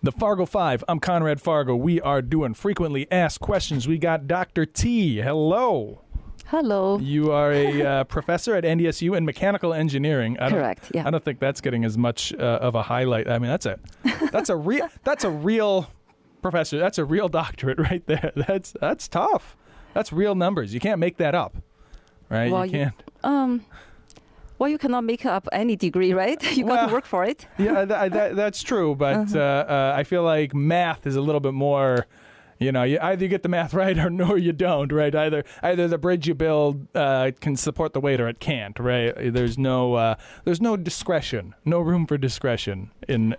The Fargo Five. I'm Conrad Fargo. We are doing frequently asked questions. We got Dr. T. Hello. Hello. You are a professor at NDSU in mechanical engineering. Correct. Yeah. I don't think that's getting as much of a highlight. I mean, that's a real professor. That's a real doctorate right there. That's tough. That's real numbers. You can't make that up, right? Well, you can't. Well, you cannot make up any degree, right? You got to work for it. Yeah, that's true. But I feel like math is a little bit more. You know, you either get the math right or you don't, right? Either the bridge you build can support the weight or it can't, right? There's no discretion, no room for discretion in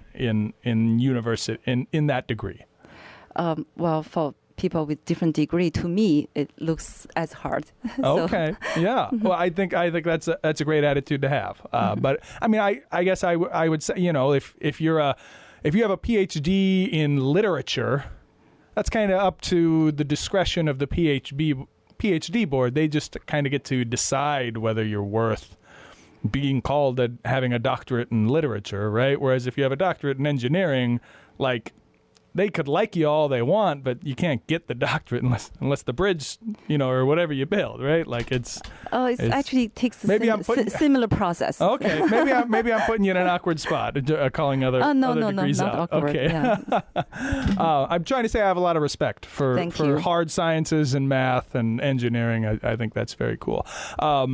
university in that degree. Well, for people with different degree, to me, it looks as hard. Okay, yeah. Well, I think that's a great attitude to have. But I mean, I guess I would say, you know, if you have a PhD in literature, that's kind of up to the discretion of the PhD board. They just kind of get to decide whether you're worth being called having a doctorate in literature, right? Whereas if you have a doctorate in engineering, like, they could like you all they want, but you can't get the doctorate unless the bridge, you know, or whatever you build, right? Like it's actually takes a similar process. Okay, maybe I'm putting you in an awkward spot, calling other degrees not out. Awkward, okay, yeah. I'm trying to say I have a lot of respect for hard sciences and math and engineering. I think that's very cool. I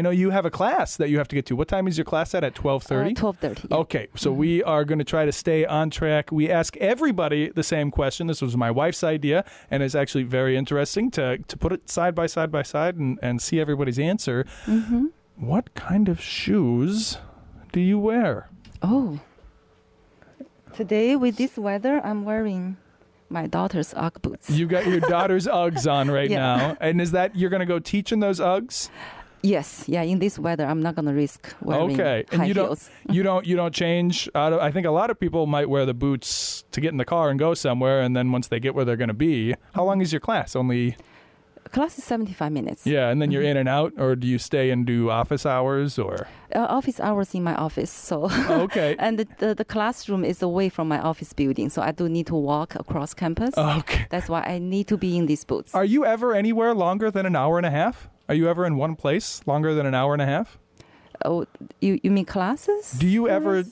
know you have a class that you have to get to. What time is your class at 12:30? 12:30. Yeah. Okay, so we are going to try to stay on track. We ask everybody the same question. This was my wife's idea, and it's actually very interesting to put it side by side and see everybody's answer. Mm-hmm. What kind of shoes do you wear? Oh, today with this weather, I'm wearing my daughter's Ugg boots. You got your daughter's Uggs on right now, and is that you're going to go teach in those Uggs? Yes, yeah. In this weather, I'm not going to risk wearing high heels. You don't change. I think a lot of people might wear the boots to get in the car and go somewhere, and then once they get where they're going to be, how long is your class? Class is 75 minutes. Yeah, and then you're in and out, or do you stay and do office hours, or? Office hours in my office. So. Okay. And the classroom is away from my office building, so I do need to walk across campus. Okay. That's why I need to be in these boots. Are you ever anywhere longer than an hour and a half? Are you ever in one place longer than an hour and a half? Oh, you mean classes? Do you ever?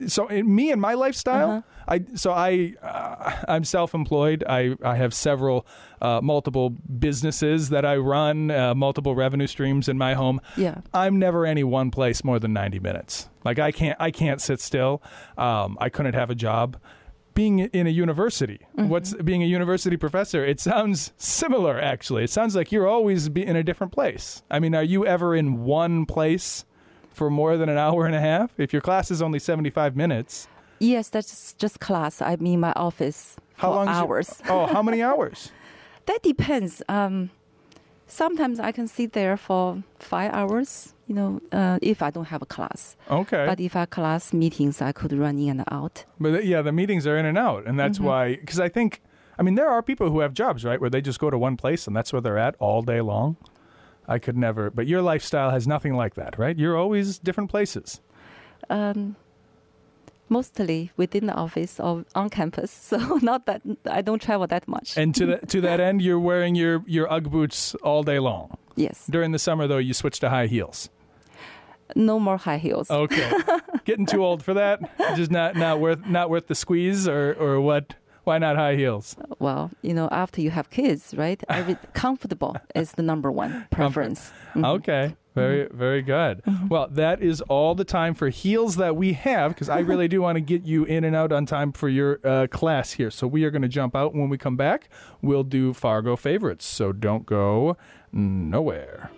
So me and my lifestyle, I'm self-employed. I have several multiple businesses that I run, multiple revenue streams in my home. Yeah. I'm never any one place more than 90 minutes. Like I can't sit still. I couldn't have a job. Being in a university, being a university professor, it sounds similar, actually. It sounds like you're always in a different place. I mean, are you ever in one place for more than an hour and a half? If your class is only 75 minutes. Yes, that's just class. I'm in my office for hours. How many hours? That depends. Sometimes I can sit there for 5 hours, you know, if I don't have a class. Okay. But if I have class meetings, I could run in and out. But the meetings are in and out. And that's why, because there are people who have jobs, right, where they just go to one place and that's where they're at all day long. I could never, but your lifestyle has nothing like that, right? You're always different places. Mostly within the office or on campus, so not that I don't travel that much. And to that end, you're wearing your Ugg boots all day long. Yes. During the summer, though, you switch to high heels. No more high heels. Okay. Getting too old for that? Just not worth the squeeze, or what? Why not high heels? Well, you know, after you have kids, right? Comfortable is the number one preference. Okay. Very, very good. Well, that is all the time for heels that we have, because I really do want to get you in and out on time for your class here. So we are going to jump out. When we come back, we'll do Fargo favorites. So don't go nowhere.